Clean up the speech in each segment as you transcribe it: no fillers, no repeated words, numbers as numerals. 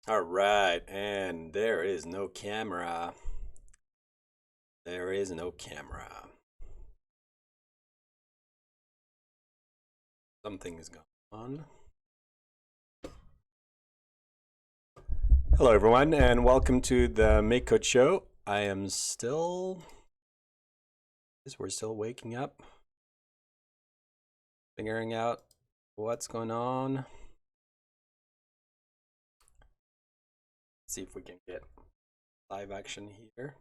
All right, and there is no camera. There is no camera. Something is going on. Hello, everyone, and welcome to the MakeCode show. We're still waking up, figuring out what's going on. Let's see if we can get live action here.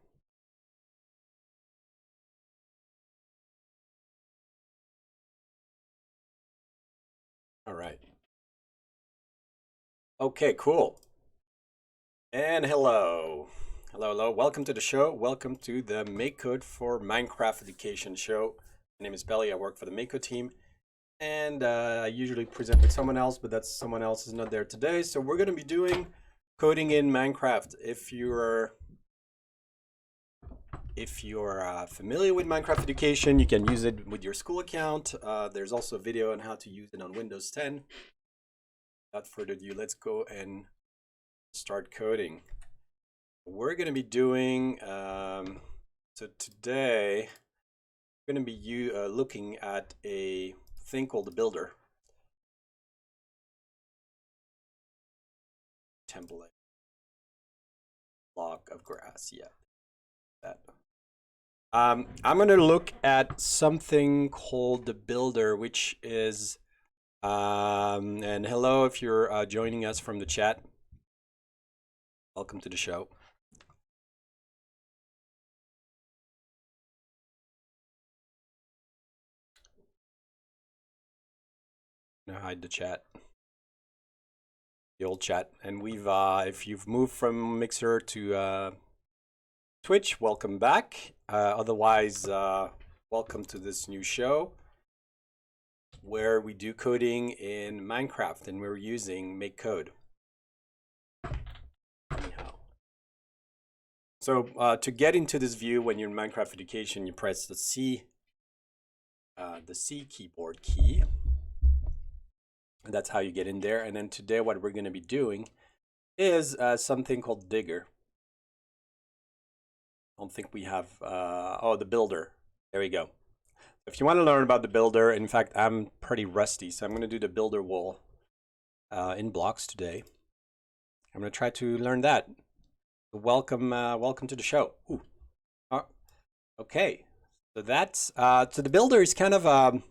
All right. Okay, cool. And hello. Hello. Welcome to the show. Welcome to the MakeCode for Minecraft Education show. My name is Belly. I work for the MakeCode team. And I usually present with someone else, but that someone else is not there today. So we're going to be doing coding in Minecraft. If you're familiar with Minecraft Education, you can use it with your school account. There's also a video on how to use it on Windows 10. Without further ado, let's go and start coding. We're going to be doing, so today, we're going to be looking at a thing called the builder. Template. Block of grass, yeah. That. I'm going to look at something called the builder, which is, and hello if you're joining us from the chat. Welcome to the show. I'm gonna hide the chat, the old chat, and we've if you've moved from Mixer to Twitch, welcome back. Otherwise, welcome to this new show where we do coding in Minecraft, and we're using MakeCode. Anyhow, so to get into this view, when you're in Minecraft Education, you press the C keyboard key. And that's how you get in there. And then today, what we're going to be doing is something called Digger. I don't think we have, oh, the builder. There we go. If you want to learn about the builder, in fact, I'm pretty rusty, so I'm going to do the builder wall in blocks today. I'm going to try to learn that. Welcome to the show. Ooh. Okay, so that's, so the builder is kind of,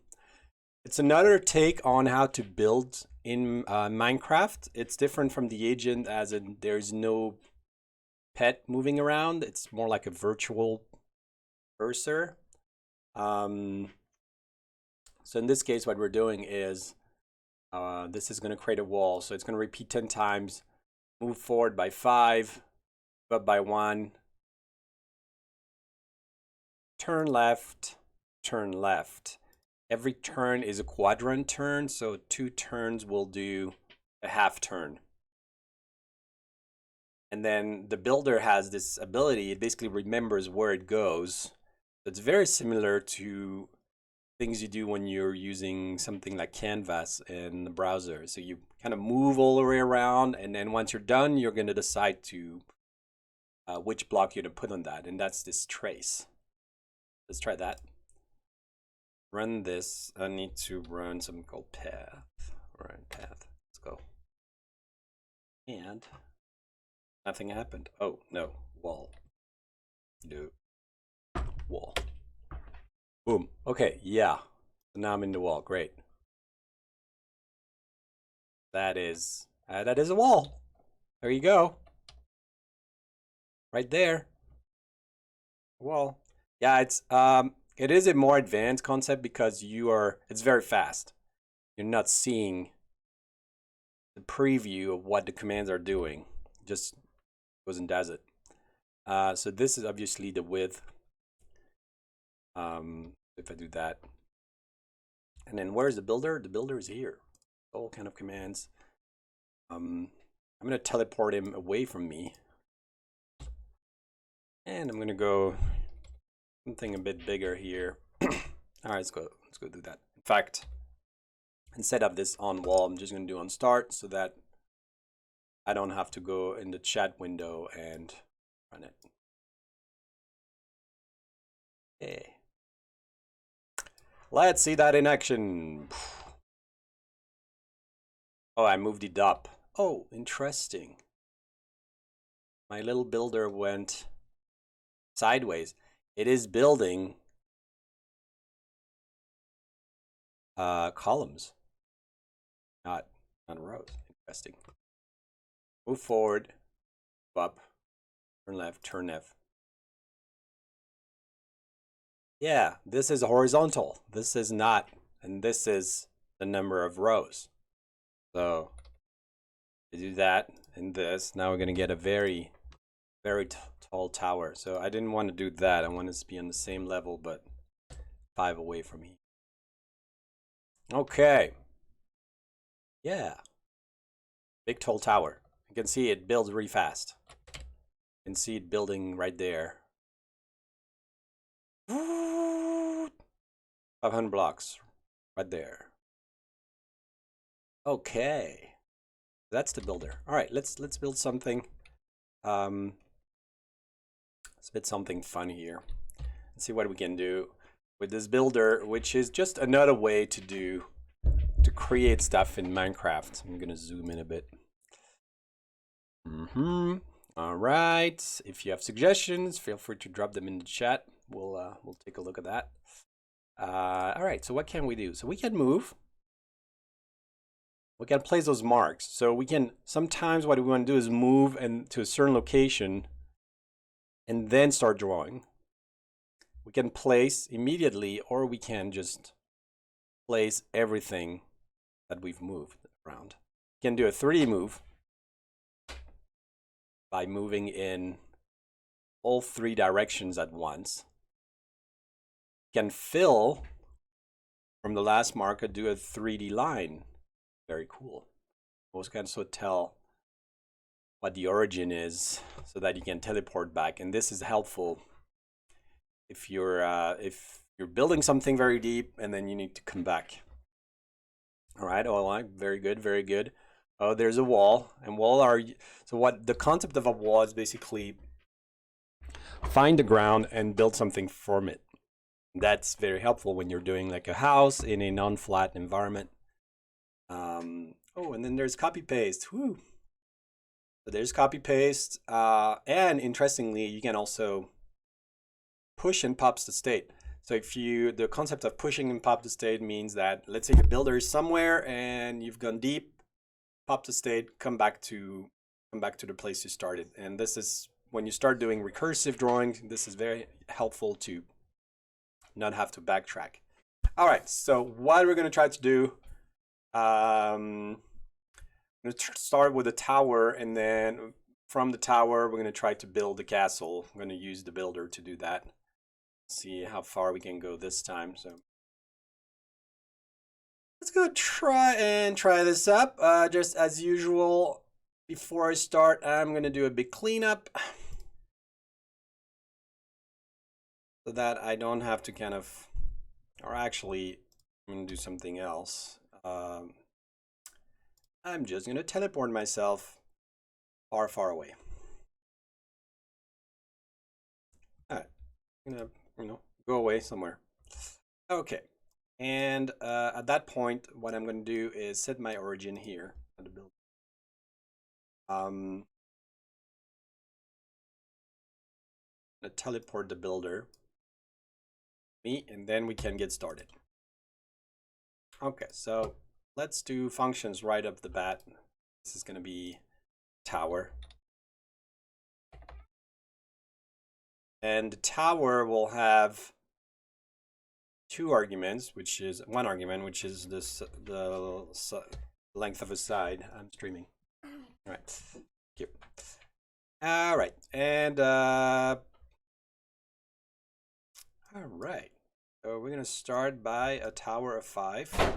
it's another take on how to build in Minecraft. It's different from the agent, as in there's no pet moving around. It's more like a virtual cursor. So in this case, what we're doing is this is going to create a wall. So it's going to repeat 10 times, move forward by 5, up by 1, turn left, turn left. Every turn is a quadrant turn, so 2 turns will do a half turn. And then the builder has this ability, it basically remembers where it goes. It's very similar to things you do when you're using something like Canvas in the browser. So you kind of move all the way around, and then once you're done, you're going to decide to which block you're going to put on that, and that's this trace. Let's try that. Run this. I need to run something called path. Run path. Let's go. And nothing happened. Oh, no. Wall. No. Wall. Boom. Okay, yeah. So now I'm in the wall. Great. That is a wall. There you go. Right there. Wall. Yeah, it is a more advanced concept because it's very fast. You're not seeing the preview of what the commands are doing. Just goes and does it. So this is obviously the width. If I do that, and then where's the builder? The builder is here. All kind of commands. I'm gonna teleport him away from me, and I'm gonna go something a bit bigger here. All right, let's go do that. In fact, instead of this on wall, I'm just gonna do on start so that I don't have to go in the chat window and run it. Okay. Let's see that in action. Oh, I moved it up. Oh, interesting. My little builder went sideways. It is building columns, not rows. Interesting. Move forward, up, turn left, turn left. Yeah, this is horizontal. This is not, and this is the number of rows. So to do that and this, now we're gonna get a very tall tower. So I didn't want to do that. I wanted to be on the same level, but 5 away from here. Okay. Yeah. Big tall tower. You can see it builds really fast. You can see it building right there. 500 blocks right there. Okay. That's the builder. All right, let's build something. Let's build something fun here. Let's see what we can do with this builder, which is just another way to create stuff in Minecraft. I'm gonna zoom in a bit. All right. If you have suggestions, feel free to drop them in the chat. We'll take a look at that. All right. So what can we do? So we can move. We can place those marks. So we can sometimes what we want to do is move and to a certain location, and then start drawing. We can place immediately, or we can just place everything that we've moved around. We can do a 3D move by moving in all 3 directions at once. We can fill from the last marker, do a 3D line. Very cool. Also can sort of tell what the origin is so that you can teleport back. And this is helpful if you're building something very deep and then you need to come back. All right, very good, very good. Oh, there's a wall, and so what the concept of a wall is basically find the ground and build something from it. That's very helpful when you're doing like a house in a non-flat environment. Oh, and then there's copy paste. Whoo. So there's copy paste, and interestingly, you can also push and pop the state. So the concept of pushing and pop the state means that, let's say your builder is somewhere and you've gone deep, pop the state, come back to the place you started. And this is when you start doing recursive drawing, this is very helpful to not have to backtrack. All right, so what we're going to try to do, I'm going to start with a tower, and then from the tower, we're going to try to build a castle. I'm going to use the builder to do that. See how far we can go this time. So let's go try this up. Just as usual, before I start, I'm going to do a big cleanup so that I don't have to kind of, or actually, I'm going to do something else. I'm just going to teleport myself far away. All right, I'm going to go away somewhere. Okay, and at that point, what I'm going to do is set my origin here on the build. I'm going to teleport the builder, and then we can get started. Okay, so let's do functions right up the bat. This is going to be tower. And the tower will have one argument, which is the length of a side. I'm streaming. All right. Thank you. All right. And all right. So we're going to start by a tower of 5.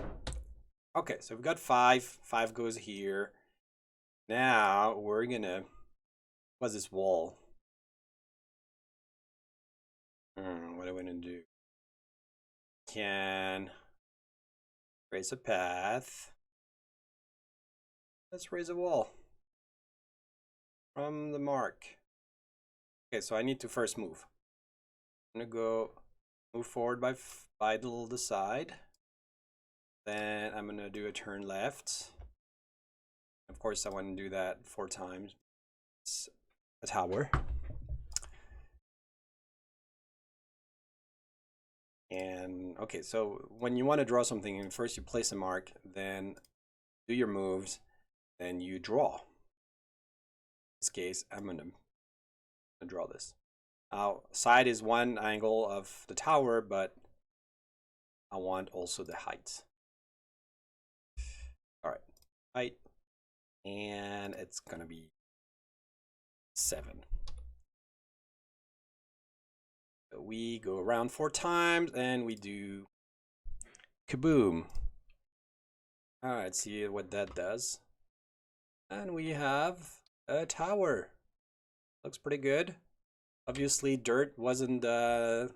Okay, so we've got 5. 5 goes here. Now we're going to, what's this wall? What are we going to do? Can raise a path. Let's raise a wall. from the mark. Okay, so I need to first move. I'm gonna go move forward by the side. Then I'm gonna do a turn left. Of course, I want to do that 4 times. It's a tower. And okay, so when you want to draw something, first you place a mark, then do your moves, then you draw. In this case, I'm gonna draw this. Now, side is one angle of the tower, but I want also the height. All right, height, and it's gonna be 7. So we go around 4 times, and we do kaboom. All right, see what that does. And we have a tower. Looks pretty good. Obviously, dirt wasn't the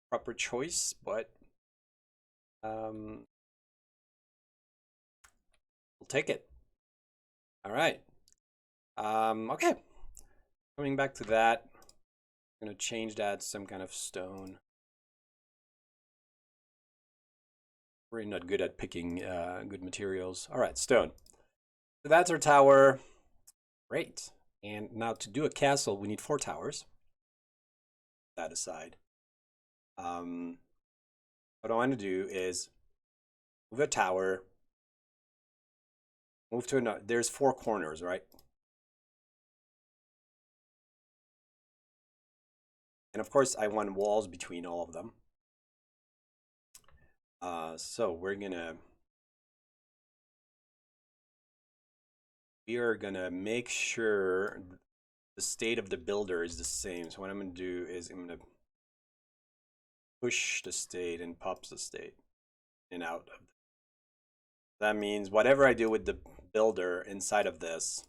proper choice, but we'll take it. All right. Okay. Coming back to that, I'm gonna change that to some kind of stone. We're not good at picking good materials. All right, stone. So that's our tower. Great. And now to do a castle, we need 4 towers. That aside. What I want to do is move a tower, move to another. There's 4 corners, right? And of course, I want walls between all of them. So we are gonna make sure the state of the builder is the same. So what I'm gonna do is I'm gonna push the state and pops the state and out of. That means whatever I do with the builder inside of this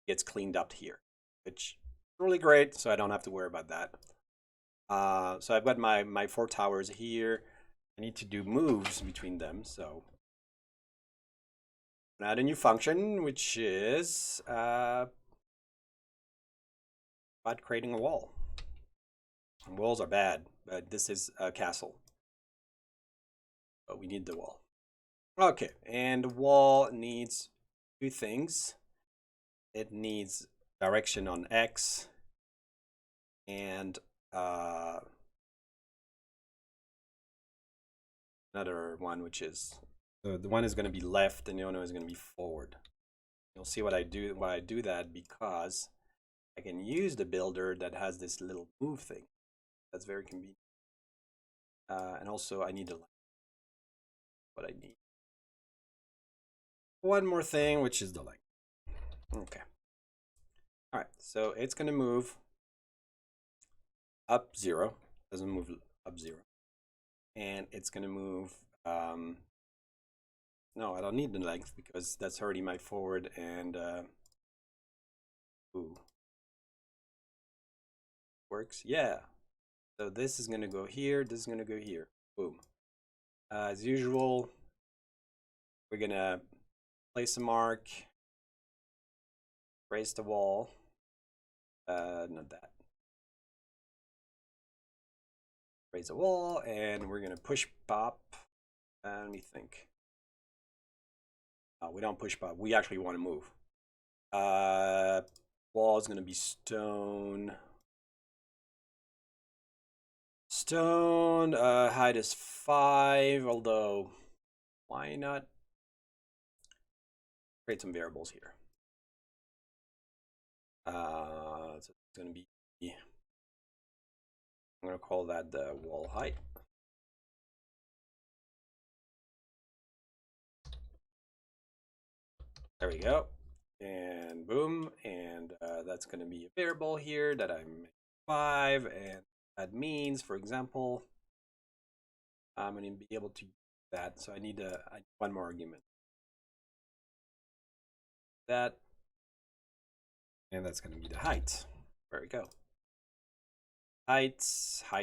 gets cleaned up here, which is really great. So I don't have to worry about that. So I've got my 4 towers here. I need to do moves between them. So add a new function, which is about creating a wall. And walls are bad, but this is a castle. But we need the wall. Okay, and the wall needs 2 things. It needs direction on X and another one, which is the one is going to be left and the other one is going to be forward. You'll see what I do why I do that, because I can use the builder that has this little move thing. That's very convenient. And also I need to what I need. One more thing, which is the length. Okay. All right, so it's going to move up 0. Doesn't move up 0. And it's going to move no, I don't need the length because that's already my forward and ooh. Works? Yeah. So this is going to go here, this is going to go here. Boom. As usual, we're going to place a mark, raise the wall. Not that. Raise a wall, and we're going to push pop. Let me think. We don't push pop. We actually want to move. Wall is going to be stone. Stone, height is 5, although why not create some variables here? So it's going to be, I'm going to call that the wall height. There we go. And boom, and that's going to be a variable here that I'm 5, and that means, for example, I'm going to be able to use that. So I need one more argument. That, and that's going to be the height. There we go. Height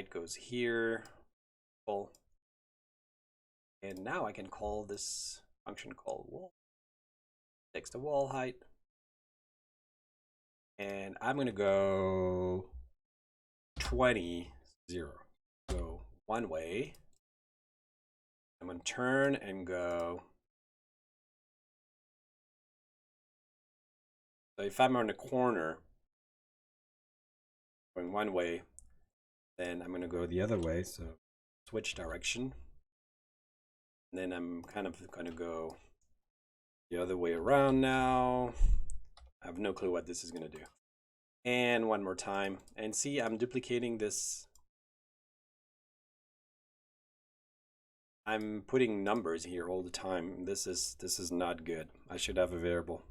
goes here. And now I can call this function called wall. Takes the wall height. And I'm going to go 20, 0. Go one way. I'm going to turn and go. So if I'm on the corner going one way, then I'm going to go the other way. So switch direction. And then I'm kind of going to go the other way around now. I have no clue what this is going to do. And one more time. And see, I'm duplicating this. I'm putting numbers here all the time. This is not good. I should have a variable.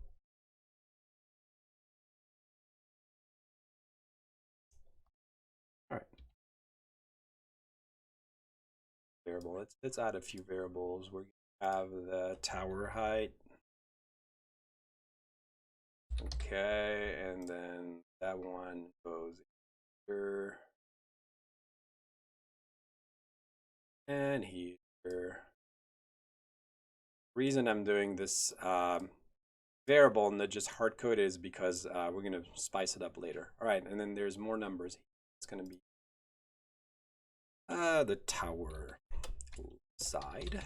All right. Variable. Let's add a few variables. We have the tower height. Okay, and then that one goes here and here. Reason I'm doing this variable and not just hard code is because we're going to spice it up later. All right, and then there's more numbers. It's going to be the tower side.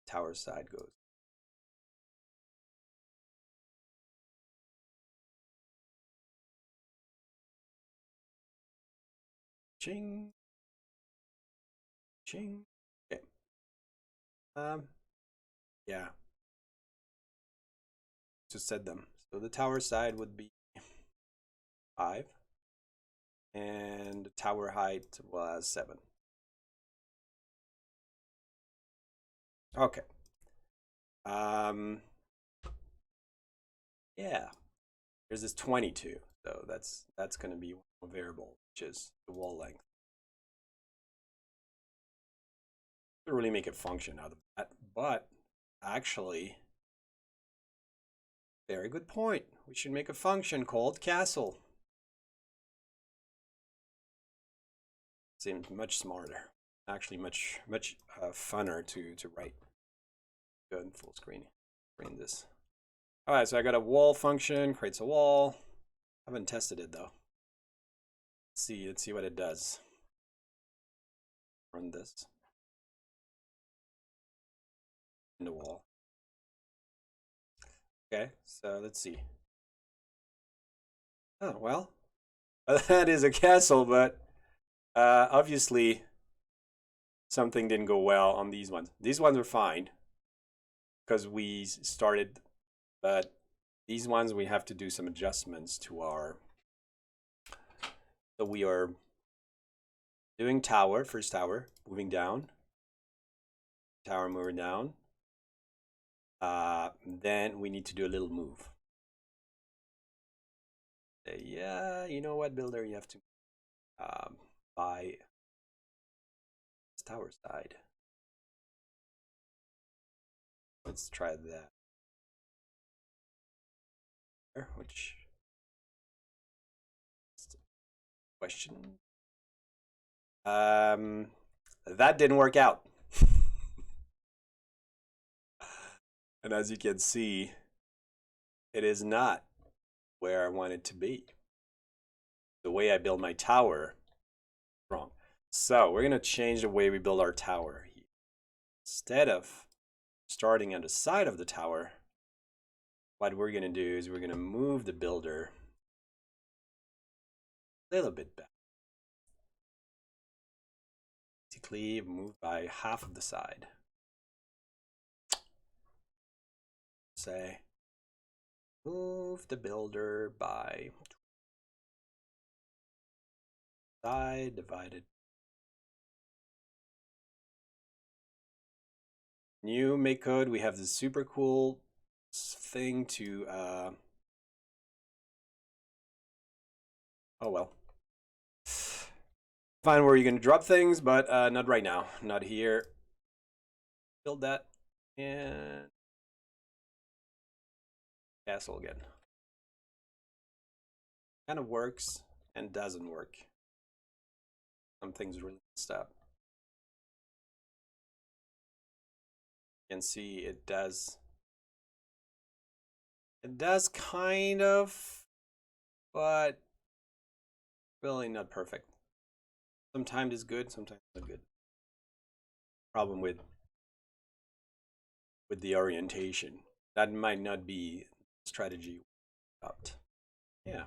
Tower side goes. Ching. Ching. Okay. Yeah. Just said them. So the tower side would be 5. And the tower height was 7. Okay. Yeah. There's this 22. So that's going to be one variable, which is the wall length. Doesn't really make a function out of that, but actually, very good point. We should make a function called castle. Seems much smarter. Actually, much funner to write. Go in full screen. Screen this. All right, so I got a wall function, creates a wall. I haven't tested it though. Let's see what it does. Run this. In the wall. Okay, so let's see. Oh, well, that is a castle, but obviously something didn't go well on these ones. These ones are fine because we started, but these ones we have to do some adjustments to our. So we are doing tower, first tower, moving down. Tower moving down. Then we need to do a little move. Yeah, you know what, builder, you have to buy this tower side. Let's try that. Which question? That didn't work out. And as you can see, it is not where I want it to be. The way I build my tower is wrong. So we're going to change the way we build our tower. Instead of starting on the side of the tower, what we're going to do is we're going to move the builder a little bit back. Basically, move by half of the side. Say, move the builder by side divided. New MakeCode, we have this super cool thing to oh well, find where you're going to drop things, but not right now, not here. Build that and castle again. Kind of works and doesn't work. Some things really stop. You can see it does It does kind of, but really not perfect. Sometimes it's good, sometimes not good. Problem with the orientation. That might not be strategy out. Yeah.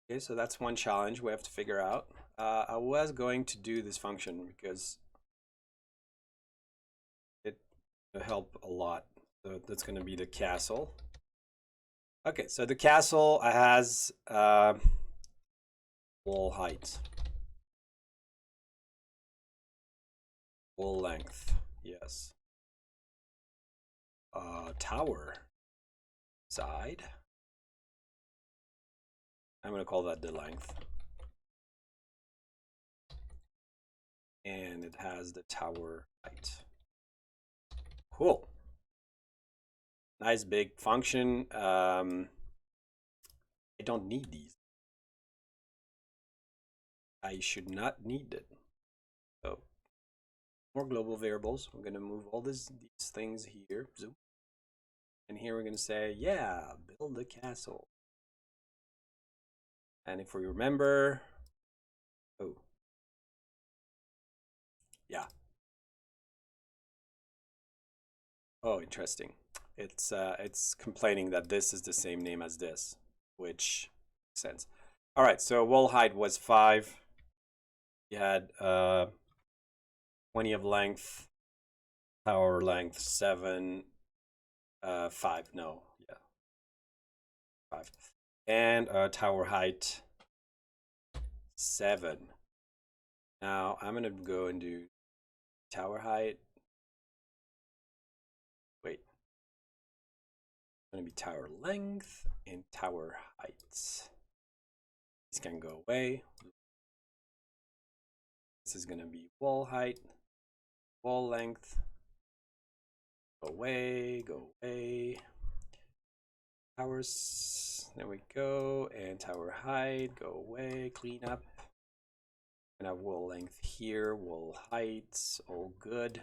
Okay, so that's one challenge we have to figure out. I was going to do this function because it will help a lot. So that's going to be the castle. Okay, so the castle has wall height, wall length, yes. Tower side. I'm going to call that the length. And it has the tower height. Cool. Nice big function. I don't need these. I should not need it. So more global variables. We're going to move all these things here. Zoom. And here we're going to say, yeah, build the castle. And if we remember, oh, yeah. Oh, interesting. It's complaining that this is the same name as this, which makes sense. All right, so wall height was 5. You had 20 of length, tower length 7, 5. No, yeah, 5, and tower height 7. Now I'm gonna go and do tower height. Wait, it's gonna be tower length and tower heights. These can go away. This is gonna be wall height, wall length. Go away, go away. Towers, there we go, and tower height, go away, clean up. And have wall length here, wall heights, all good.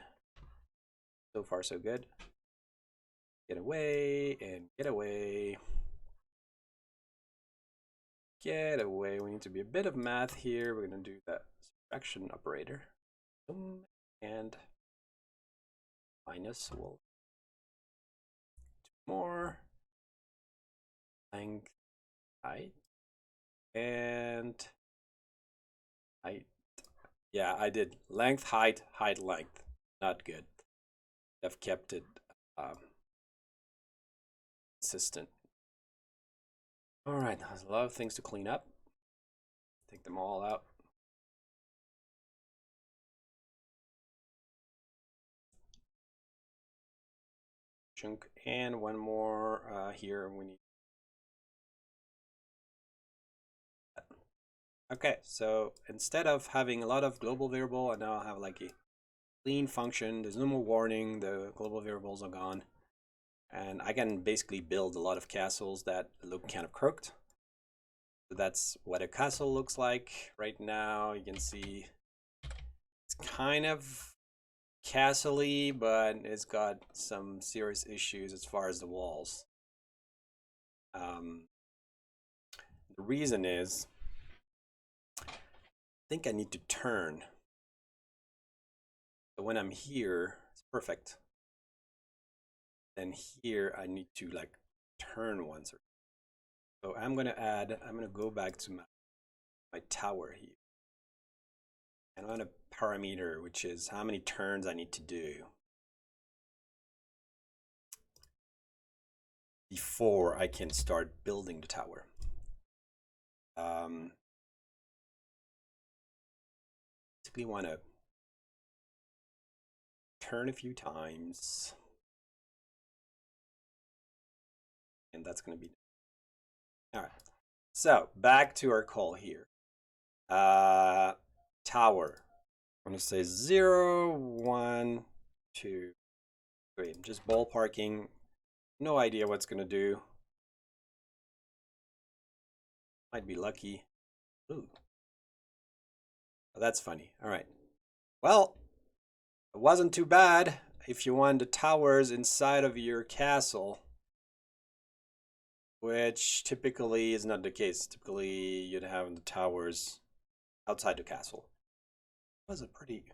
So far, so good. Get away and get away. Get away. We need to be a bit of math here. We're going to do that subtraction operator. And minus wall. 2 more. Length, height, and height. Yeah, I did length, height, height, length. Not good. I've kept it consistent. All right, there's a lot of things to clean up. Take them all out. Chunk and one more here. We need. Okay, so instead of having a lot of global variable, I now have like a clean function. There's no more warning. The global variables are gone. And I can basically build a lot of castles that look kind of crooked. So that's what a castle looks like right now. You can see it's kind of castle-y, but it's got some serious issues as far as the walls. The reason is I think I need to turn. So when I'm here, it's perfect. Then here I need to like turn once. So I'm gonna go back to my tower here. And I'm gonna parameter, which is how many turns I need to do before I can start building the tower. Basically want to turn a few times, and that's going to be all right. So back to our call here. Tower. I'm going to say 0, 1, 2, 3. I'm just ballparking. No idea what's going to do. Might be lucky. Ooh. Oh, that's funny. All right. Well, it wasn't too bad if you want the towers inside of your castle. which typically is not the case. Typically, you'd have the towers outside the castle. That was a pretty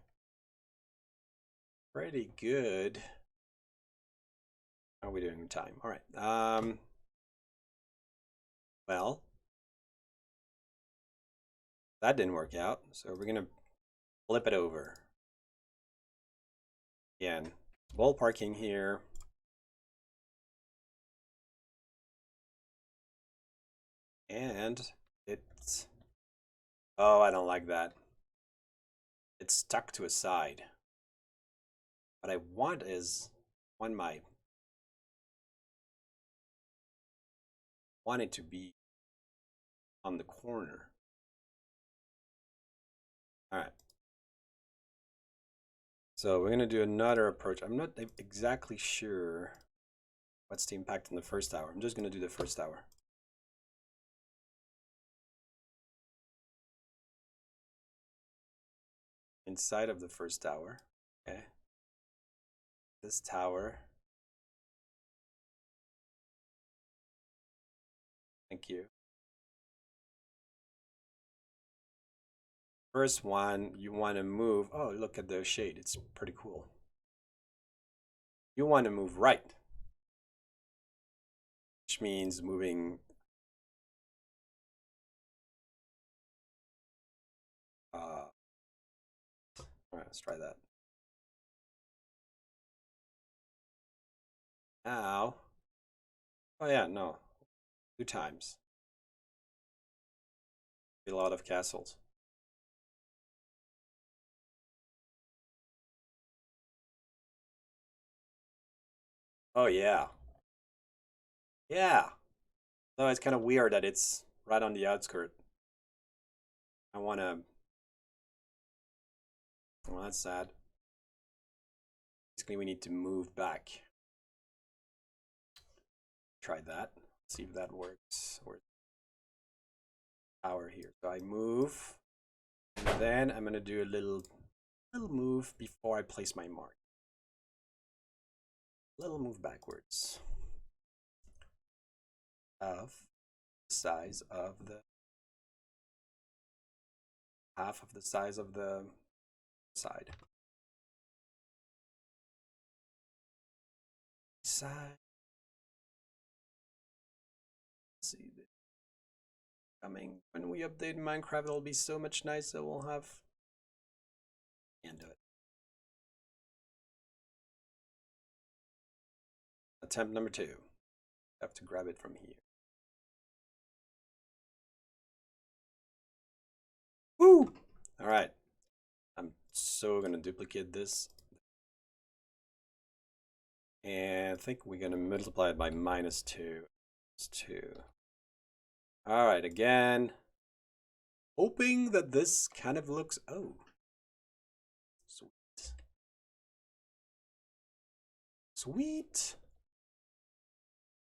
good. How are we doing in time? All right. Well, that didn't work out, so we're gonna flip it over. Again, ballparking here. And it's, oh, I don't like that. It's stuck to a side. What I want is, want it to be on the corner. All right. So we're gonna do another approach. I'm not exactly sure what's the impact in the first tower. I'm just gonna do the first tower. Inside of the first tower, okay. This tower. Thank you. First one, you want to move. Oh, look at the shade. It's pretty cool. You want to move right, which means moving all right, let's try that. Now, oh yeah, no, 2 times. A lot of castles. Oh yeah. Yeah. No, it's kind of weird that it's right on the outskirt. I want to, well, that's sad. Basically, we need to move back. Try that. See if that works. Or tower here. So I move, and then I'm gonna do a little move before I place my mark. Little move backwards of the size of the half of the size of the side. Side. Let's see. Coming when we update Minecraft, it'll be so much nicer. We'll have. Can't do it. Attempt number 2. Have to grab it from here. Woo! All right. I'm so gonna duplicate this. And I think we're gonna multiply it by -2. It's 2. All right, again. Hoping that this kind of looks, oh. Sweet. Sweet.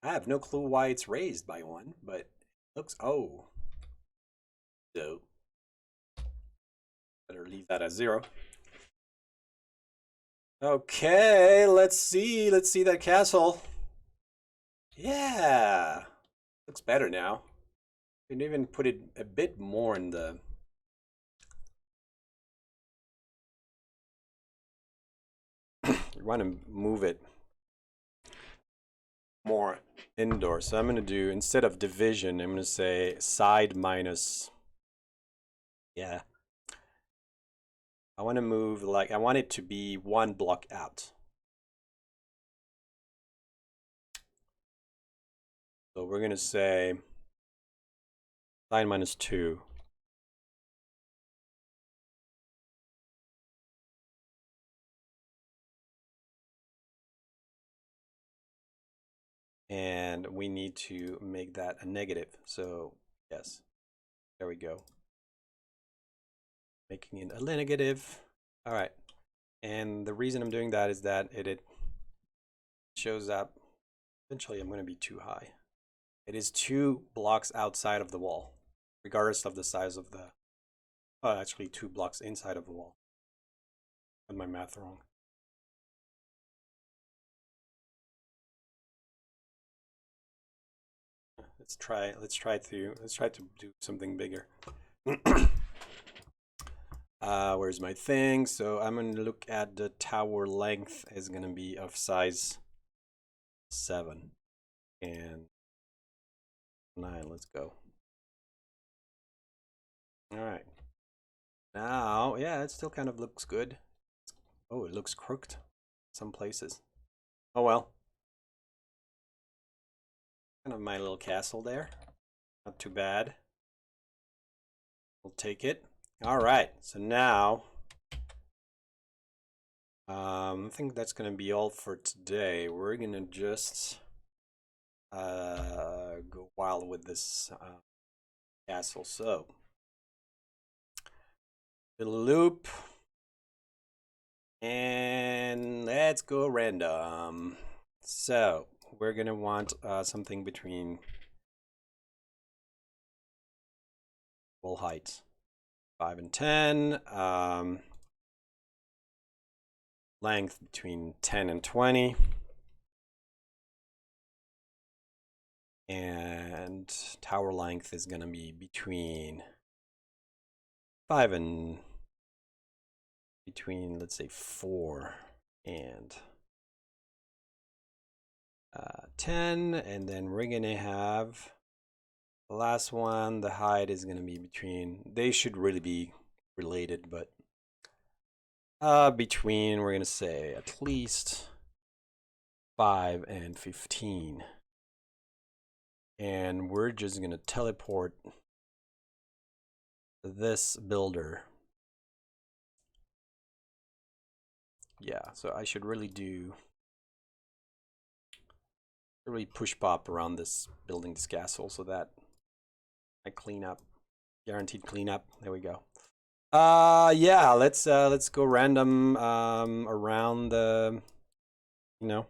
I have no clue why it's raised by 1, but it looks, oh. So, better leave that at 0. Okay, let's see that castle. Yeah, looks better now. You can even put it a bit more in the. You want to move it more indoor. So I'm going to do, instead of division, I'm going to say side minus. Yeah. I want to move, like, I want it to be 1 block out. So we're going to say side minus 2. And we need to make that a negative. So yes, there we go. Making it a negative. All right. And the reason I'm doing that is that it shows up. Eventually, I'm going to be too high. It is 2 blocks outside of the wall, regardless of the size of the. Oh, actually, 2 blocks inside of the wall. Got my math wrong. let's try to do something bigger. Where's my thing? So I'm going to look at the tower length is going to be of size 7 and 9. Let's go. All right. Now, yeah, it still kind of looks good. Oh, it looks crooked some places. Oh well. Kind of my little castle there. Not too bad. We'll take it. All right. So now, I think that's going to be all for today. We're going to just go wild with this castle. So, the loop. And let's go random. So we're gonna want something between wall heights 5 and 10, length between 10 and 20, and tower length is gonna be between 5 and let's say 4 and 10, and then we're gonna have the last one. The height is gonna be between, they should really be related, but between, we're gonna say at least 5 and 15, and we're just gonna teleport this builder. Yeah, so I should really push pop around this building, this castle, so that I clean up, guaranteed cleanup. There we go. Yeah, let's go random around the, you know,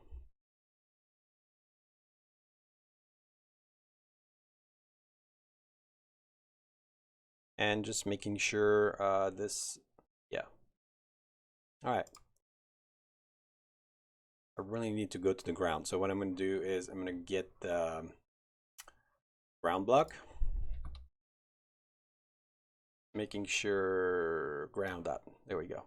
and just making sure this, yeah. All right. I really need to go to the ground. So what I'm going to do is I'm going to get the ground block, making sure ground up. There we go.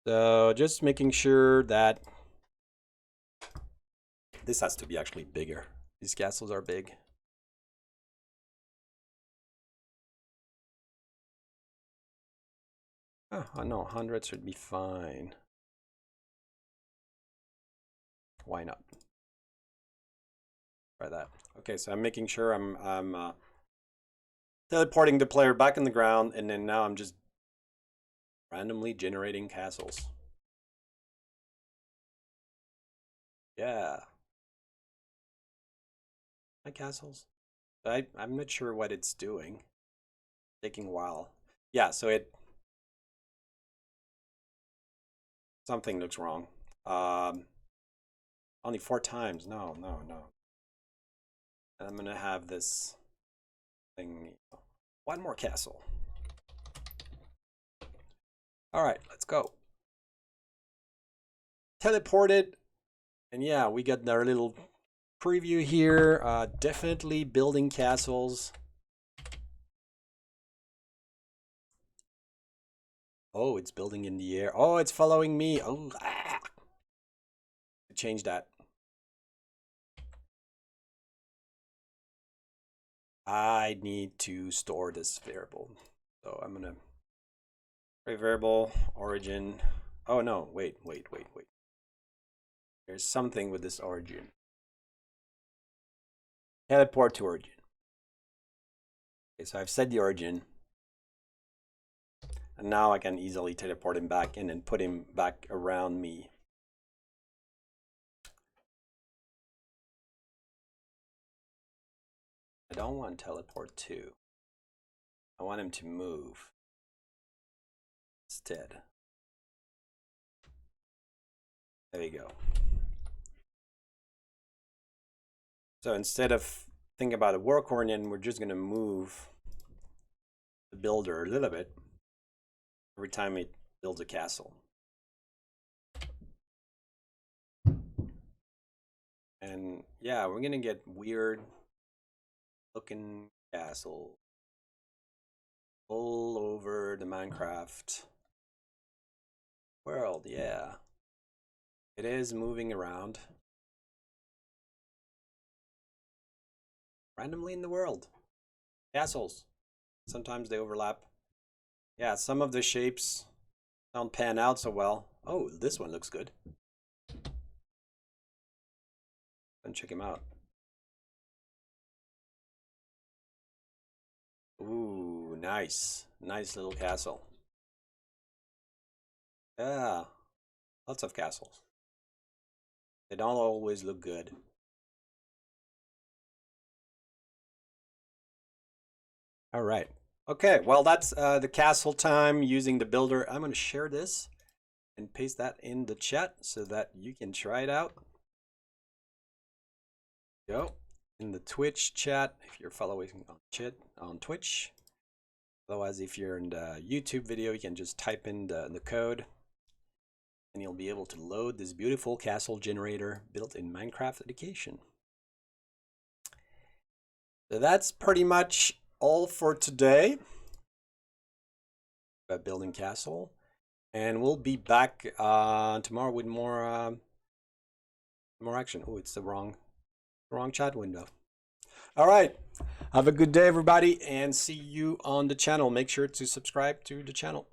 So just making sure that this has to be actually bigger. These castles are big. Oh, no, 100 should be fine. Why not? Try that. Okay, so I'm making sure I'm teleporting the player back in the ground, and then now I'm just randomly generating castles. Yeah. My castles. I'm not sure what it's doing. Taking a while. Yeah, so something looks wrong. Only 4 times. No. I'm gonna have this thing. One more castle. All right, let's go. Teleported, and yeah, we got our little preview here. Definitely building castles. Oh, it's building in the air. Oh, it's following me. Oh, change that. I need to store this variable. So I'm gonna create variable origin. Oh no, wait. There's something with this origin. Teleport to origin. Okay, so I've set the origin. And now I can easily teleport him back in and put him back around me. I don't want teleport to. I want him to move instead. There you go. So instead of thinking about a work origin, we're just going to move the builder a little bit every time it builds a castle. And yeah, we're gonna get weird looking castle all over the Minecraft world. Yeah, it is moving around randomly in the world. Castles, sometimes they overlap. Yeah, some of the shapes don't pan out so well. Oh, this one looks good. Go check him out. Ooh, nice. Nice little castle. Yeah, lots of castles. They don't always look good. All right. Okay, well, that's the castle time using the builder. I'm going to share this and paste that in the chat so that you can try it out. Go in the Twitch chat if you're following on Twitch. Otherwise, if you're in the YouTube video, you can just type in the code and you'll be able to load this beautiful castle generator built in Minecraft Education. So that's pretty much all for today about building castle. And we'll be back tomorrow with more action. Oh, it's the wrong chat window. All right. Have a good day, everybody, and see you on the channel. Make sure to subscribe to the channel.